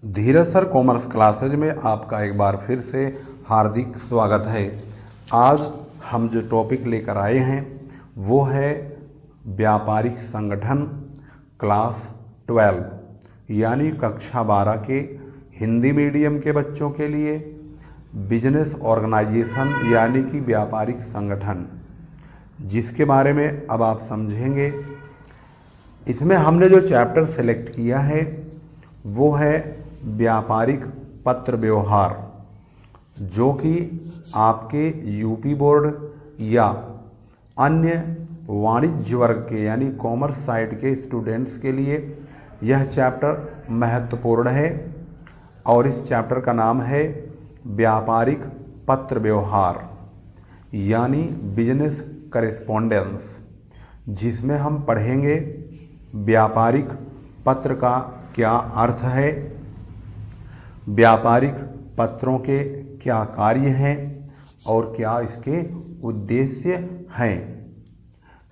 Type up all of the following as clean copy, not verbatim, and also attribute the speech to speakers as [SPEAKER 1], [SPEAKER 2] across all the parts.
[SPEAKER 1] धीरज sir commerce classes में आपका एक बार फिर से हार्दिक स्वागत है। आज हम जो टॉपिक लेकर आए हैं वो है व्यापारिक संगठन क्लास 12 यानी कक्षा 12 के हिंदी मीडियम के बच्चों के लिए बिजनेस ऑर्गेनाइजेशन यानी कि व्यापारिक संगठन, जिसके बारे में अब आप समझेंगे। इसमें हमने जो चैप्टर सेलेक्ट किया है वो है व्यापारिक पत्र व्यवहार, जो कि आपके यूपी बोर्ड या अन्य वाणिज्य वर्ग के यानी कॉमर्स साइड के स्टूडेंट्स के लिए यह चैप्टर महत्वपूर्ण है। और इस चैप्टर का नाम है व्यापारिक पत्र व्यवहार यानी बिजनेस करेस्पॉन्डेंस, जिसमें हम पढ़ेंगे व्यापारिक पत्र का क्या अर्थ है, व्यापारिक पत्रों के क्या कार्य हैं और क्या इसके उद्देश्य हैं।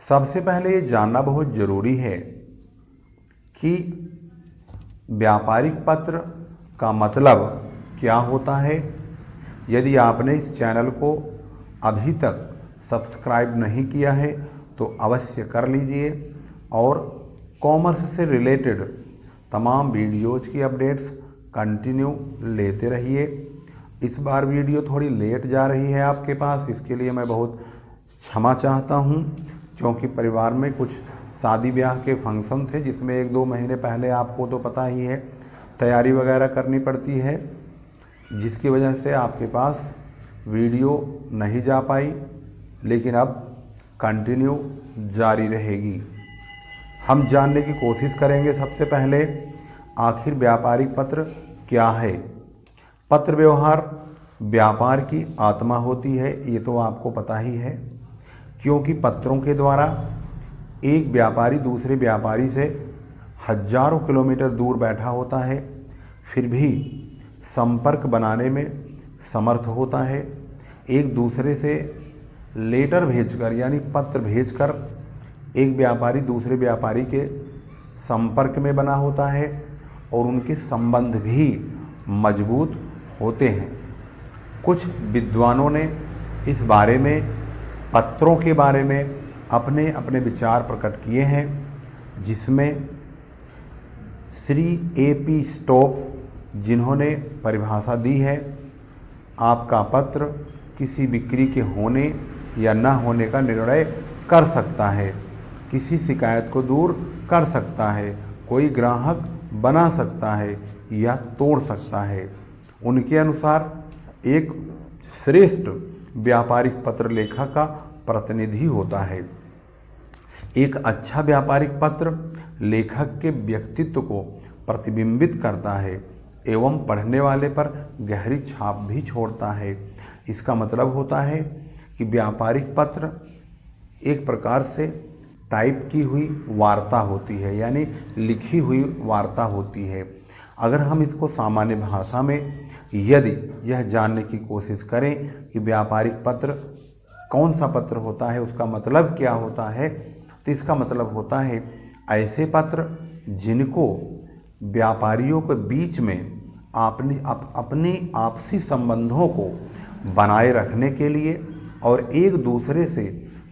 [SPEAKER 1] सबसे पहले ये जानना बहुत ज़रूरी है कि व्यापारिक पत्र का मतलब क्या होता है। यदि आपने इस चैनल को अभी तक सब्सक्राइब नहीं किया है तो अवश्य कर लीजिए और कॉमर्स से रिलेटेड तमाम वीडियोज़ की अपडेट्स कंटिन्यू लेते रहिए। इस बार वीडियो थोड़ी लेट जा रही है आपके पास, इसके लिए मैं बहुत क्षमा चाहता हूं, क्योंकि परिवार में कुछ शादी ब्याह के फंक्शन थे जिसमें 1-2 महीने पहले आपको तो पता ही है तैयारी वगैरह करनी पड़ती है, जिसकी वजह से आपके पास वीडियो नहीं जा पाई, लेकिन अब कंटिन्यू जारी रहेगी। हम जानने की कोशिश करेंगे सबसे पहले आखिर व्यापारिक पत्र क्या है। पत्र व्यवहार व्यापार की आत्मा होती है, ये तो आपको पता ही है, क्योंकि पत्रों के द्वारा एक व्यापारी दूसरे व्यापारी से हजारों किलोमीटर दूर बैठा होता है, फिर भी संपर्क बनाने में समर्थ होता है। एक दूसरे से लेटर भेजकर यानी पत्र भेजकर एक व्यापारी दूसरे व्यापारी के संपर्क में बना होता है और उनके संबंध भी मजबूत होते हैं। कुछ विद्वानों ने इस बारे में, पत्रों के बारे में अपने अपने विचार प्रकट किए हैं, जिसमें श्री A.P. स्टोक्स, जिन्होंने परिभाषा दी है, आपका पत्र किसी बिक्री के होने या न होने का निर्णय कर सकता है, किसी शिकायत को दूर कर सकता है, कोई ग्राहक बना सकता है या तोड़ सकता है। उनके अनुसार एक श्रेष्ठ व्यापारिक पत्र लेखक का प्रतिनिधि होता है। एक अच्छा व्यापारिक पत्र लेखक के व्यक्तित्व को प्रतिबिंबित करता है एवं पढ़ने वाले पर गहरी छाप भी छोड़ता है। इसका मतलब होता है कि व्यापारिक पत्र एक प्रकार से टाइप की हुई वार्ता होती है, यानी लिखी हुई वार्ता होती है। अगर हम इसको सामान्य भाषा में यदि यह जानने की कोशिश करें कि व्यापारिक पत्र कौन सा पत्र होता है, उसका मतलब क्या होता है, तो इसका मतलब होता है ऐसे पत्र जिनको व्यापारियों के बीच में अपने आपसी संबंधों को बनाए रखने के लिए और एक दूसरे से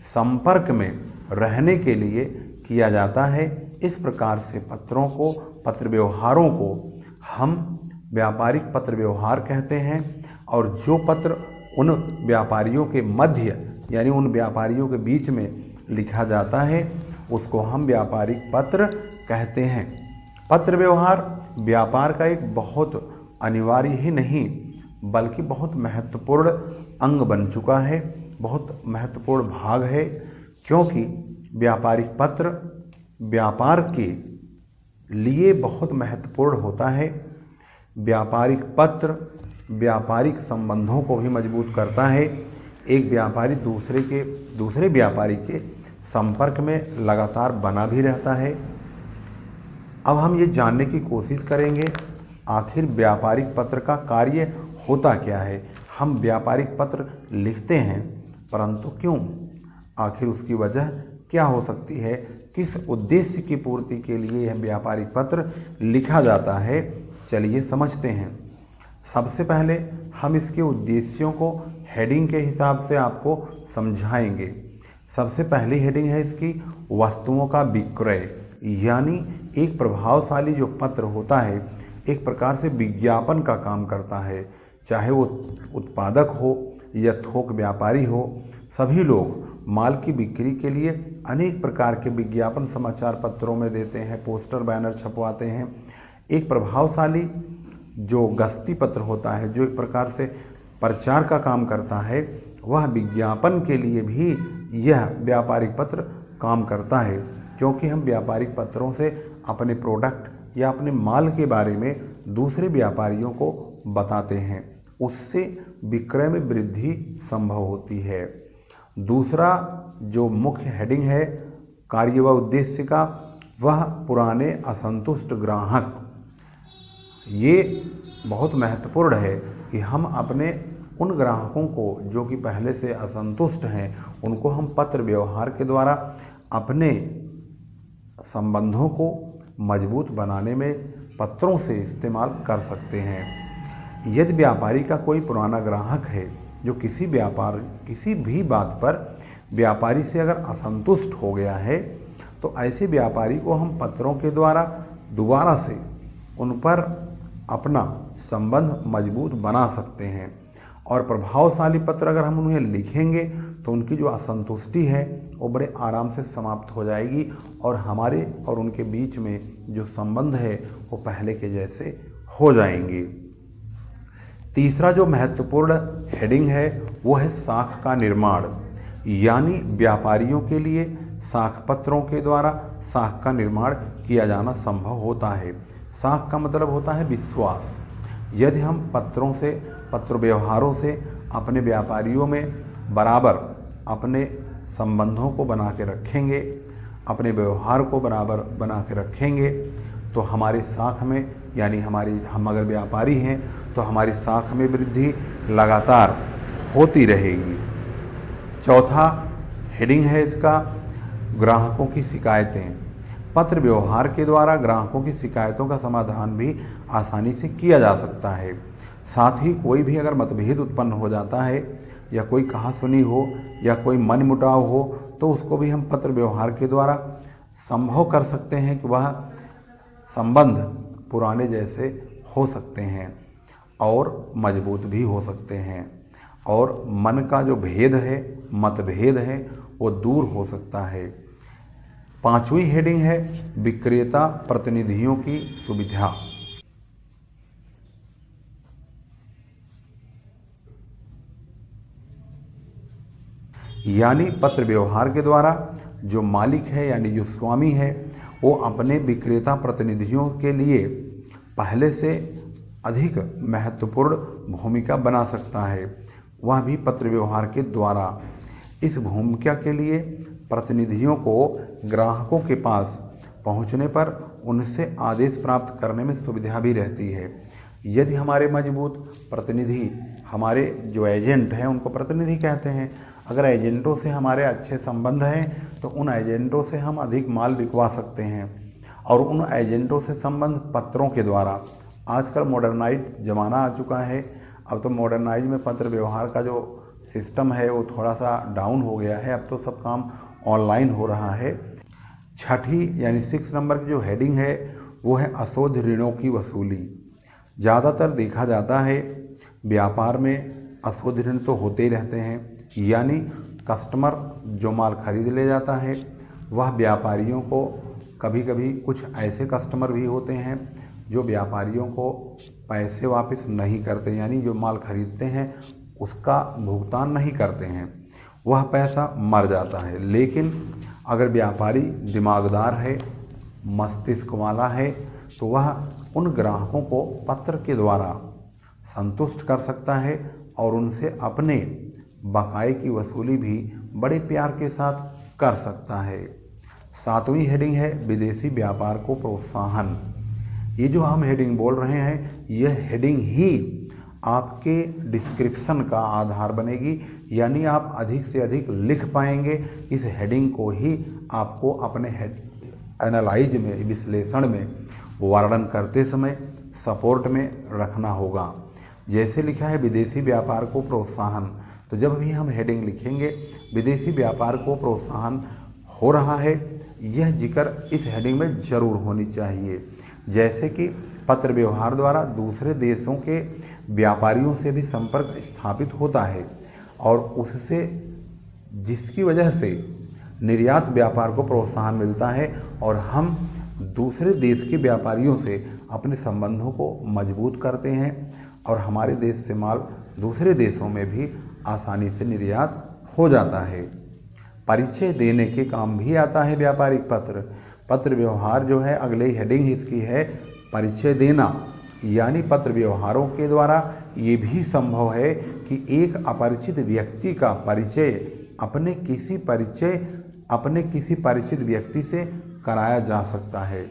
[SPEAKER 1] संपर्क में रहने के लिए किया जाता है। इस प्रकार से पत्रों को, पत्र व्यवहारों को हम व्यापारिक पत्र व्यवहार कहते हैं। और जो पत्र उन व्यापारियों के मध्य यानी उन व्यापारियों के बीच में लिखा जाता है उसको हम व्यापारिक पत्र कहते हैं। पत्र व्यवहार व्यापार का एक बहुत अनिवार्य ही नहीं बल्कि बहुत महत्वपूर्ण अंग बन चुका है, बहुत महत्वपूर्ण भाग है, क्योंकि व्यापारिक पत्र व्यापार के लिए बहुत महत्वपूर्ण होता है। व्यापारिक पत्र व्यापारिक संबंधों को भी मजबूत करता है। एक व्यापारी दूसरे व्यापारी के संपर्क में लगातार बना भी रहता है। अब हम ये जानने की कोशिश करेंगे आखिर व्यापारिक पत्र का कार्य होता क्या है। हम व्यापारिक पत्र लिखते हैं, परंतु क्यों, आखिर उसकी वजह क्या हो सकती है, किस उद्देश्य की पूर्ति के लिए यह व्यापारिक पत्र लिखा जाता है, चलिए समझते हैं। सबसे पहले हम इसके उद्देश्यों को हेडिंग के हिसाब से आपको समझाएंगे। सबसे पहली हेडिंग है इसकी वस्तुओं का विक्रय, यानी एक प्रभावशाली जो पत्र होता है एक प्रकार से विज्ञापन का काम करता है। चाहे वो उत्पादक हो या थोक व्यापारी हो, सभी लोग माल की बिक्री के लिए अनेक प्रकार के विज्ञापन समाचार पत्रों में देते हैं, पोस्टर बैनर छपवाते हैं। एक प्रभावशाली जो गश्ती पत्र होता है, जो एक प्रकार से प्रचार का काम करता है, वह विज्ञापन के लिए भी यह व्यापारिक पत्र काम करता है, क्योंकि हम व्यापारिक पत्रों से अपने प्रोडक्ट या अपने माल के बारे में दूसरे व्यापारियों को बताते हैं। उससे विक्रय में वृद्धि संभव होती है। दूसरा जो मुख्य हेडिंग है कार्य व उद्देश्य का, वह पुराने असंतुष्ट ग्राहक। ये बहुत महत्वपूर्ण है कि हम अपने उन ग्राहकों को जो कि पहले से असंतुष्ट हैं, उनको हम पत्र व्यवहार के द्वारा अपने संबंधों को मजबूत बनाने में पत्रों से इस्तेमाल कर सकते हैं। यदि व्यापारी का कोई पुराना ग्राहक है जो किसी भी बात पर व्यापारी से अगर असंतुष्ट हो गया है, तो ऐसे व्यापारी को हम पत्रों के द्वारा दोबारा से उन पर अपना संबंध मजबूत बना सकते हैं। और प्रभावशाली पत्र अगर हम उन्हें लिखेंगे तो उनकी जो असंतुष्टि है वो बड़े आराम से समाप्त हो जाएगी और हमारे और उनके बीच में जो संबंध है वो पहले के जैसे हो जाएंगे। तीसरा जो महत्वपूर्ण हेडिंग है वो है साख का निर्माण, यानी व्यापारियों के लिए साख पत्रों के द्वारा साख का निर्माण किया जाना संभव होता है। साख का मतलब होता है विश्वास। यदि हम पत्रों से, पत्र व्यवहारों से अपने व्यापारियों में बराबर अपने संबंधों को बना के रखेंगे, अपने व्यवहार को बराबर बना के रखेंगे, तो हमारी साख में, यानी हम अगर व्यापारी हैं तो हमारी साख में वृद्धि लगातार होती रहेगी। चौथा हेडिंग है इसका ग्राहकों की शिकायतें। पत्र व्यवहार के द्वारा ग्राहकों की शिकायतों का समाधान भी आसानी से किया जा सकता है। साथ ही कोई भी अगर मतभेद उत्पन्न हो जाता है या कोई कहासुनी हो या कोई मनमुटाव हो, तो उसको भी हम पत्र व्यवहार के द्वारा संभव कर सकते हैं कि वह संबंध पुराने जैसे हो सकते हैं और मजबूत भी हो सकते हैं, और मन का जो भेद है, मतभेद है, वो दूर हो सकता है। पांचवी हेडिंग है विक्रेता प्रतिनिधियों की सुविधा, यानी पत्र व्यवहार के द्वारा जो मालिक है यानी जो स्वामी है वो अपने विक्रेता प्रतिनिधियों के लिए पहले से अधिक महत्वपूर्ण भूमिका बना सकता है, वह भी पत्र व्यवहार के द्वारा। इस भूमिका के लिए प्रतिनिधियों को ग्राहकों के पास पहुंचने पर उनसे आदेश प्राप्त करने में सुविधा भी रहती है। यदि हमारे मजबूत प्रतिनिधि, हमारे जो एजेंट हैं उनको प्रतिनिधि कहते हैं, अगर एजेंटों से हमारे अच्छे संबंध हैं तो उन एजेंटों से हम अधिक माल बिकवा सकते हैं, और उन एजेंटों से संबंध पत्रों के द्वारा। आजकल मॉडर्नाइज ज़माना आ चुका है, अब तो मॉडर्नाइज में पत्र व्यवहार का जो सिस्टम है वो थोड़ा सा डाउन हो गया है, अब तो सब काम ऑनलाइन हो रहा है। छठी यानी 6 नंबर की जो हेडिंग है वो है अशोध ऋणों की वसूली। ज़्यादातर देखा जाता है व्यापार में अशोध ऋण तो होते ही रहते हैं, यानी कस्टमर जो माल खरीद ले जाता है वह व्यापारियों को, कभी कभी कुछ ऐसे कस्टमर भी होते हैं जो व्यापारियों को पैसे वापस नहीं करते, यानी जो माल खरीदते हैं उसका भुगतान नहीं करते हैं, वह पैसा मर जाता है। लेकिन अगर व्यापारी दिमागदार है, मस्तिष्क वाला है, तो वह उन ग्राहकों को पत्र के द्वारा संतुष्ट कर सकता है और उनसे अपने बकाये की वसूली भी बड़े प्यार के साथ कर सकता है। 7वीं हेडिंग है विदेशी व्यापार को प्रोत्साहन। ये जो हम हेडिंग बोल रहे हैं, यह हेडिंग ही आपके डिस्क्रिप्शन का आधार बनेगी, यानी आप अधिक से अधिक लिख पाएंगे। इस हेडिंग को ही आपको अपने एनालाइज में, विश्लेषण में वर्णन करते समय सपोर्ट में रखना होगा। जैसे लिखा है विदेशी व्यापार को प्रोत्साहन, तो जब भी हम हेडिंग लिखेंगे विदेशी व्यापार को प्रोत्साहन हो रहा है, यह जिक्र इस हेडिंग में जरूर होनी चाहिए। जैसे कि पत्र व्यवहार द्वारा दूसरे देशों के व्यापारियों से भी संपर्क स्थापित होता है और उससे जिसकी वजह से निर्यात व्यापार को प्रोत्साहन मिलता है और हम दूसरे देश के व्यापारियों से अपने संबंधों को मजबूत करते हैं और हमारे देश से माल दूसरे देशों में भी आसानी से निर्यात हो जाता है। परिचय देने के काम भी आता है व्यापारिक पत्र। पत्र व्यवहार जो है, अगले हेडिंग इसकी है परिचय देना, यानी पत्र व्यवहारों के द्वारा ये भी संभव है कि एक अपरिचित व्यक्ति का परिचय अपने किसी परिचित व्यक्ति से कराया जा सकता है।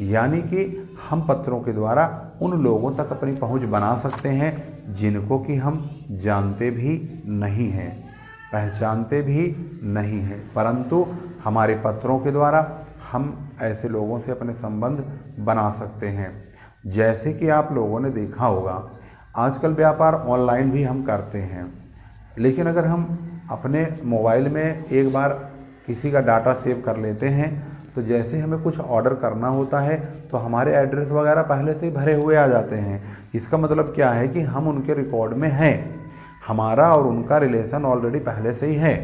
[SPEAKER 1] यानी कि हम पत्रों के द्वारा उन लोगों तक अपनी पहुंच बना सकते हैं जिनको कि हम जानते भी नहीं हैं, पहचानते भी नहीं हैं, परंतु हमारे पत्रों के द्वारा हम ऐसे लोगों से अपने संबंध बना सकते हैं। जैसे कि आप लोगों ने देखा होगा आजकल व्यापार ऑनलाइन भी हम करते हैं, लेकिन अगर हम अपने मोबाइल में एक बार किसी का डाटा सेव कर लेते हैं तो जैसे हमें कुछ ऑर्डर करना होता है तो हमारे एड्रेस वगैरह पहले से ही भरे हुए आ जाते हैं। इसका मतलब क्या है कि हम उनके रिकॉर्ड में हैं, हमारा और उनका रिलेशन ऑलरेडी पहले से ही है,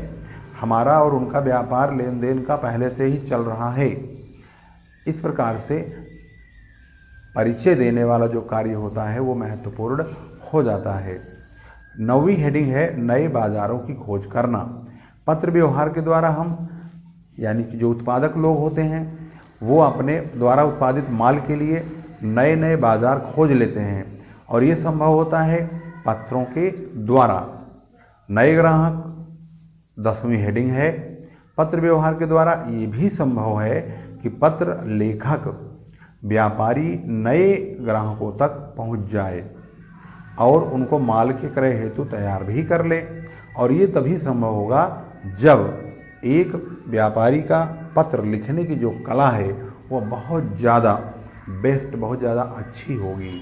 [SPEAKER 1] हमारा और उनका व्यापार लेन देन का पहले से ही चल रहा है। इस प्रकार से परिचय देने वाला जो कार्य होता है वो महत्वपूर्ण हो जाता है। 9वीं हेडिंग है नए बाजारों की खोज करना। पत्र व्यवहार के द्वारा हम यानी कि जो उत्पादक लोग होते हैं वो अपने द्वारा उत्पादित माल के लिए नए नए बाजार खोज लेते हैं और ये संभव होता है पत्रों के द्वारा। नए ग्राहक 10वीं हेडिंग है। पत्र व्यवहार के द्वारा ये भी संभव है कि पत्र लेखक व्यापारी नए ग्राहकों तक पहुंच जाए और उनको माल के क्रय हेतु तैयार भी कर ले, और ये तभी संभव होगा जब एक व्यापारी का पत्र लिखने की जो कला है वो बहुत ज़्यादा बेस्ट, बहुत ज़्यादा अच्छी होगी।